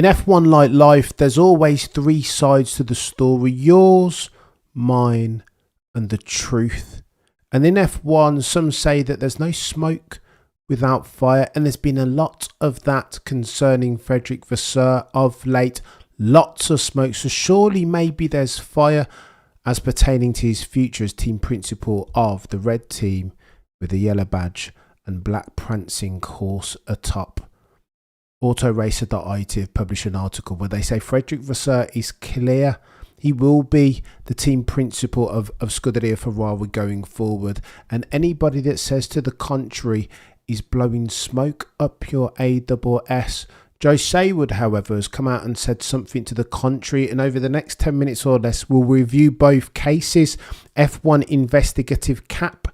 In F1 like life, there's always three sides to the story: yours, mine, and the truth. And in F1, some say that there's no smoke without fire, and there's been a lot of that concerning Fred Vasseur of late. Lots of smoke, so surely maybe there's fire as pertaining to his future as team principal of the red team with a yellow badge and black prancing horse atop. Autoracer.it have published an article where they say Fred Vasseur is clear. He will be the team principal of Scuderia Ferrari going forward, and anybody that says to the contrary is blowing smoke up your AWS. Joe Saywood, however, has come out and said something to the contrary, and over the next 10 minutes or less we'll review both cases. F1 investigative cap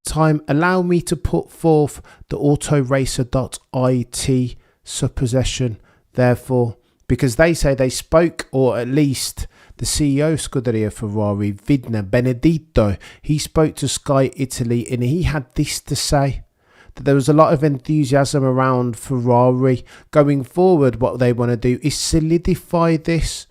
time. Allow me to put forth the Autoracer.it supposition, therefore, because they say they spoke, or at least the CEO of Scuderia Ferrari, Vidna Benedetto, he spoke to Sky Italy, and he had this to say: that there was a lot of enthusiasm around Ferrari going forward. What they want to do is solidify this,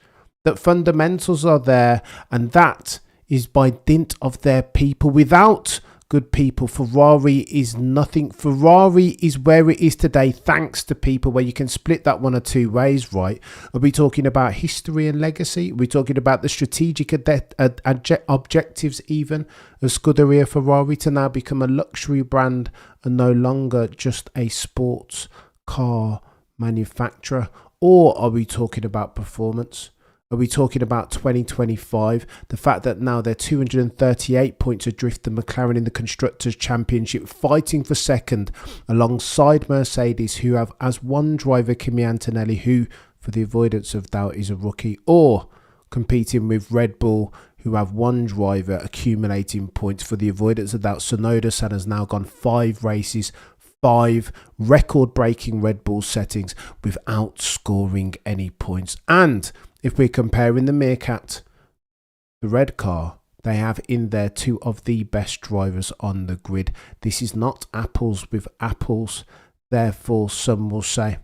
that fundamentals are there, and that is by dint of their people. Without good people, Ferrari is nothing. Ferrari is where it is today thanks to people, where you can split that one or two ways, right? Are we talking about history and legacy? Are we talking about the strategic objectives even of Scuderia Ferrari to now become a luxury brand and no longer just a sports car manufacturer? Or are we talking about performance? Are we talking about 2025? The fact that now they're 238 points adrift of McLaren in the Constructors' Championship, fighting for second alongside Mercedes, who have as one driver Kimi Antonelli, who, for the avoidance of doubt, is a rookie, or competing with Red Bull, who have one driver accumulating points. For the avoidance of doubt, Tsunoda-san has now gone 5 races, 5 record-breaking Red Bull settings without scoring any points. And if we're comparing the Meerkat, the red car, they have in there 2 of the best drivers on the grid. This is not apples with apples. Therefore, some will say.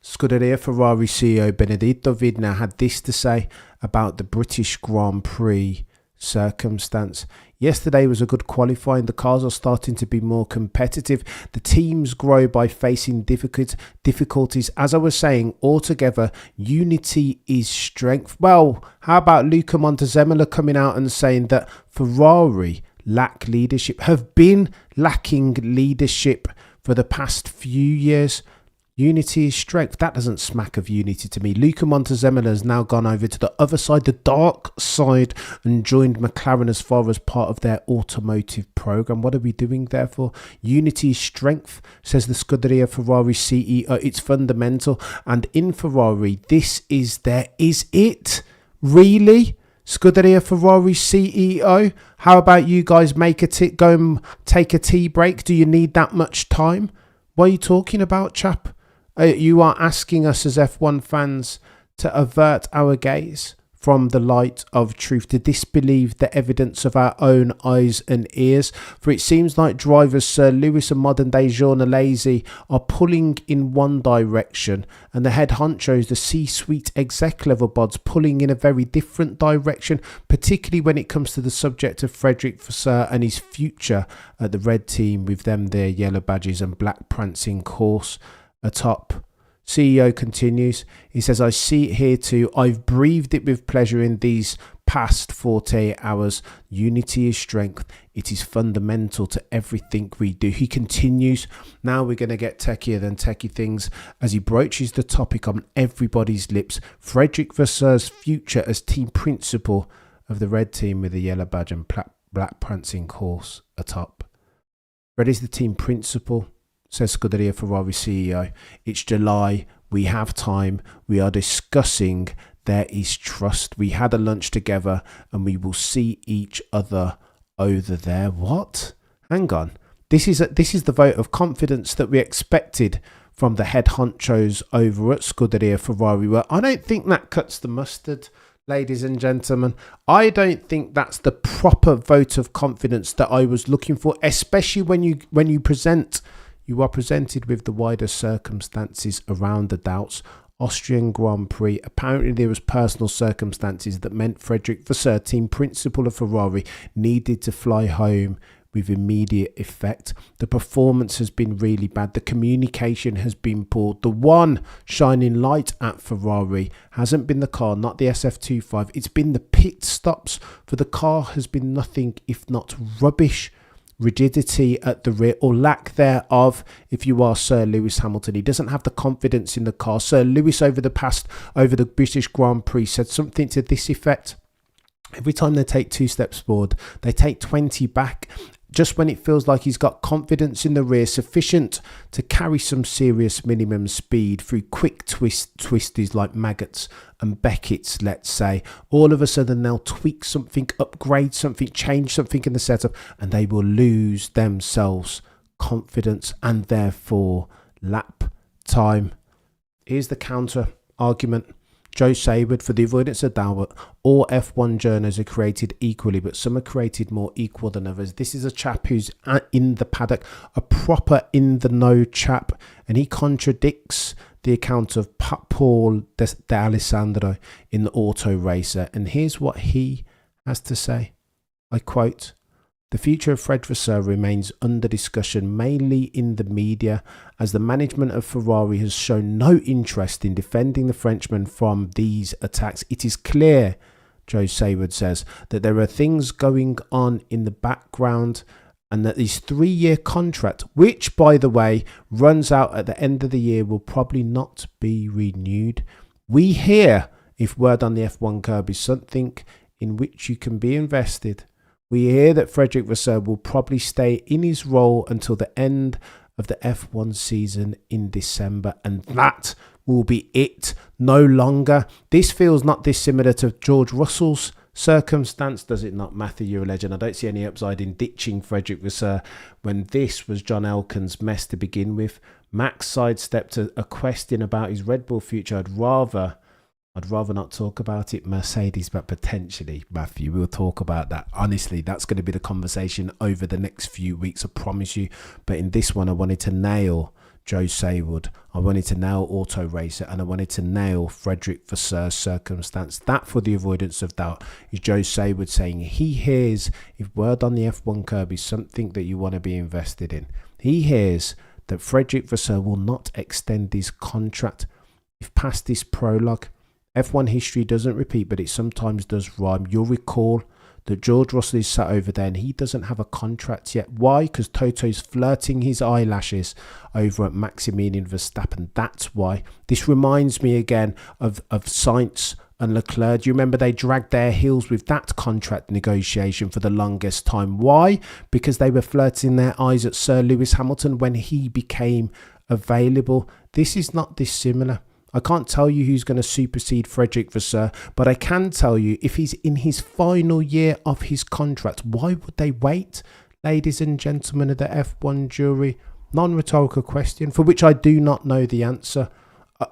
Scuderia Ferrari CEO Benedetto Vidna had this to say about the British Grand Prix circumstance. Yesterday was a good qualifying. The cars are starting to be more competitive. The teams grow by facing difficulties. As I was saying, altogether, unity is strength. Well, how about Luca Montezemolo coming out and saying that Ferrari lack leadership, have been lacking leadership for the past few years? Unity is strength. That doesn't smack of unity to me. Luca Montezemolo has now gone over to the other side, the dark side, and joined McLaren as far as part of their automotive program. What are we doing therefore? Unity is strength, says the Scuderia Ferrari CEO. It's fundamental. And in Ferrari, this is it? Really? Scuderia Ferrari CEO? How about you guys go and take a tea break? Do you need that much time? What are you talking about, chap? You are asking us as F1 fans to avert our gaze from the light of truth, to disbelieve the evidence of our own eyes and ears. For it seems like drivers Sir Lewis and modern day journalese are pulling in one direction, and the head honchos, the C-suite exec level bods, pulling in a very different direction, particularly when it comes to the subject of Fred Vasseur and his future at the red team with them their yellow badges and black prancing horse atop. CEO continues. He says, I see it here too. I've breathed it with pleasure in these past 48 hours. Unity is strength. It is fundamental to everything we do. He continues. Now we're going to get techier than techie things as he broaches the topic on everybody's lips. Fred Vasseur's future as team principal of the red team with the yellow badge and black prancing horse atop. Fred is the team principal, says Scuderia Ferrari CEO. It's July. We have time. We are discussing. There is trust. We had a lunch together and we will see each other over there. What? Hang on. This is the vote of confidence that we expected from the head honchos over at Scuderia Ferrari. Well, I don't think that cuts the mustard, ladies and gentlemen. I don't think that's the proper vote of confidence that I was looking for, especially when you are presented with the wider circumstances around the doubts Austrian Grand Prix. Apparently there was personal circumstances that meant Frederick Vasseur, team principal of Ferrari, needed to fly home with immediate effect. The performance has been really bad. The communication has been poor. The one shining light at Ferrari hasn't been the car, not the SF25. It's been the pit stops. For the car has been nothing if not rubbish. Rigidity at the rear, or lack thereof, if you are Sir Lewis Hamilton. He doesn't have the confidence in the car. Sir Lewis over the British Grand Prix said something to this effect: every time they take 2 steps forward, they take 20 back. Just when it feels like he's got confidence in the rear sufficient to carry some serious minimum speed through quick twisties like Maggots and Beckett's, let's say, all of a sudden they'll tweak something, upgrade something, change something in the setup, and they will lose themselves confidence and therefore lap time. Here's the counter argument. Joe Saward, for the avoidance of doubt, all F1 journos are created equally, but some are created more equal than others. This is a chap who's in the paddock, a proper in-the-know chap, and he contradicts the account of Paul D'Alessandro in the Auto Racer. And here's what he has to say. I quote, "The future of Fred Vasseur remains under discussion, mainly in the media, as the management of Ferrari has shown no interest in defending the Frenchman from these attacks. It is clear," Joe Saward says, "that there are things going on in the background and that his 3-year contract, which, by the way, runs out at the end of the year, will probably not be renewed. We hear, if word on the F1 curb is something in which you can be invested, we hear that Frederick Vasseur will probably stay in his role until the end of the F1 season in December, and that will be it, no longer." This feels not dissimilar to George Russell's circumstance, does it not, Matthew? You're a legend. I don't see any upside in ditching Frederick Vasseur when this was John Elkann's mess to begin with. Max sidestepped a question about his Red Bull future. I'd rather not talk about it, Mercedes, but potentially, Matthew, we'll talk about that. Honestly, that's going to be the conversation over the next few weeks, I promise you. But in this one, I wanted to nail Joe Saward, I wanted to nail Auto Racer, and I wanted to nail Frederick Vasseur's circumstance. That, for the avoidance of doubt, is Joe Saward saying he hears, if word on the F1 curb is something that you want to be invested in, he hears that Frederick Vasseur will not extend his contract if past this prologue. F1 history doesn't repeat, but it sometimes does rhyme. You'll recall that George Russell is sat over there and he doesn't have a contract yet. Why? Because Toto's flirting his eyelashes over at Maximilian Verstappen. That's why. This reminds me again of Sainz and Leclerc. Do you remember they dragged their heels with that contract negotiation for the longest time? Why? Because they were flirting their eyes at Sir Lewis Hamilton when he became available. This is not dissimilar. I can't tell you who's going to supersede Frederick Vasseur, but I can tell you if he's in his final year of his contract, why would they wait? Ladies and gentlemen of the F1 jury, non-rhetorical question for which I do not know the answer,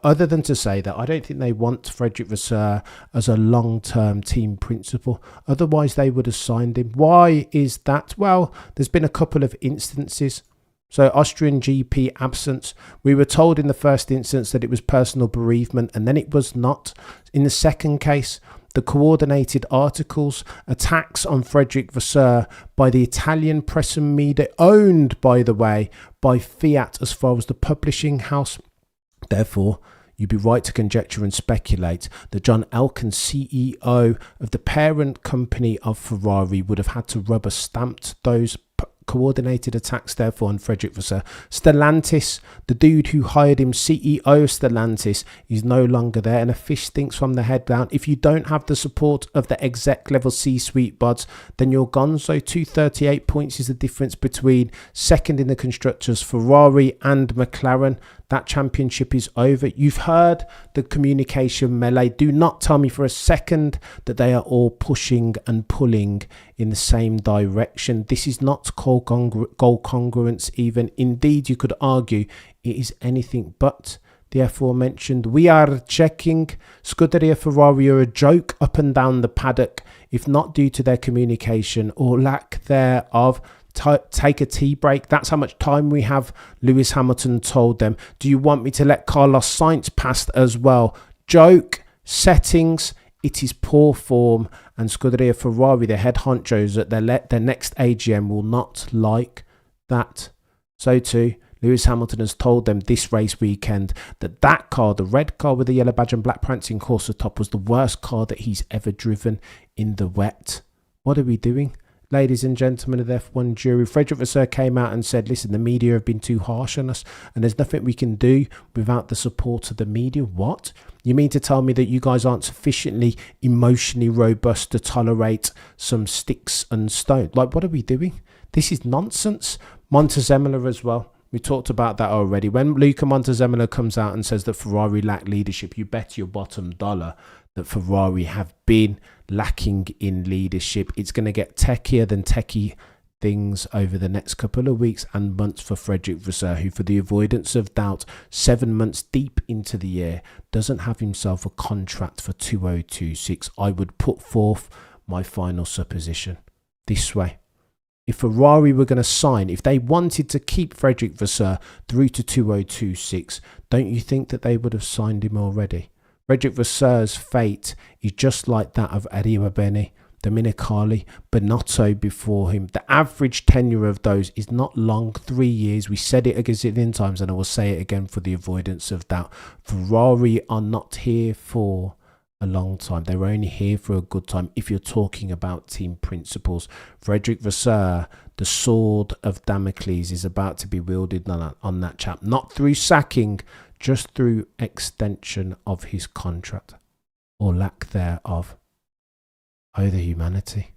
other than to say that I don't think they want Frederick Vasseur as a long-term team principal. Otherwise, they would have signed him. Why is that? Well, there's been a couple of instances. So Austrian GP absence. We were told in the first instance that it was personal bereavement, and then it was not. In the second case, the coordinated articles, attacks on Frederick Vasseur by the Italian press and media, owned, by the way, by Fiat as far as the publishing house. Therefore, you'd be right to conjecture and speculate that John Elkann, CEO of the parent company of Ferrari, would have had to rubber stamped those coordinated attacks, therefore, on Frederick Vasseur. Stellantis, the dude who hired him, CEO of Stellantis, is no longer there, and a fish stinks from the head down. If you don't have the support of the exec level C-suite bods, then you're gonzo. 238 points is the difference between second in the constructors, Ferrari and McLaren. That championship is over. You've heard the communication melee. Do not tell me for a second that they are all pushing and pulling in the same direction. This is not goal congruence even. Indeed, you could argue it is anything but the aforementioned. We are checking. Scuderia Ferrari are a joke up and down the paddock, if not due to their communication or lack thereof. take a tea break? That's how much time we have, Lewis Hamilton told them. Do you want me to let Carlos Sainz pass as well? Joke, settings, it is poor form, and Scuderia Ferrari, the head honchos at their next AGM, will not like that. So too, Lewis Hamilton has told them this race weekend that car, the red car with the yellow badge and black prancing Corsa top, was the worst car that he's ever driven in the wet. What are we doing? Ladies and gentlemen of the F1 jury, Fred Vasseur came out and said, listen, the media have been too harsh on us and there's nothing we can do without the support of the media. What? You mean to tell me that you guys aren't sufficiently emotionally robust to tolerate some sticks and stones? Like, what are we doing? This is nonsense. Montezemolo as well. We talked about that already. When Luca Montezemolo comes out and says that Ferrari lack leadership, you bet your bottom dollar that Ferrari have been lacking in leadership. It's going to get techier than techie things over the next couple of weeks and months for Frederick Vasseur, who, for the avoidance of doubt, 7 months deep into the year, doesn't have himself a contract for 2026. I would put forth my final supposition this way. If Ferrari were going to sign, if they wanted to keep Frederick Vasseur through to 2026, don't you think that they would have signed him already? Frederick Vasseur's fate is just like that of Arriva Bene, Dominicali, Binotto before him. The average tenure of those is not long, 3 years. We said it a gazillion times and I will say it again for the avoidance of doubt. Ferrari are not here for a long time. They're only here for a good time if you're talking about team principals. Frederick Vasseur, the sword of Damocles, is about to be wielded on that chap, not through sacking, just through extension of his contract or lack thereof. Oh, the humanity.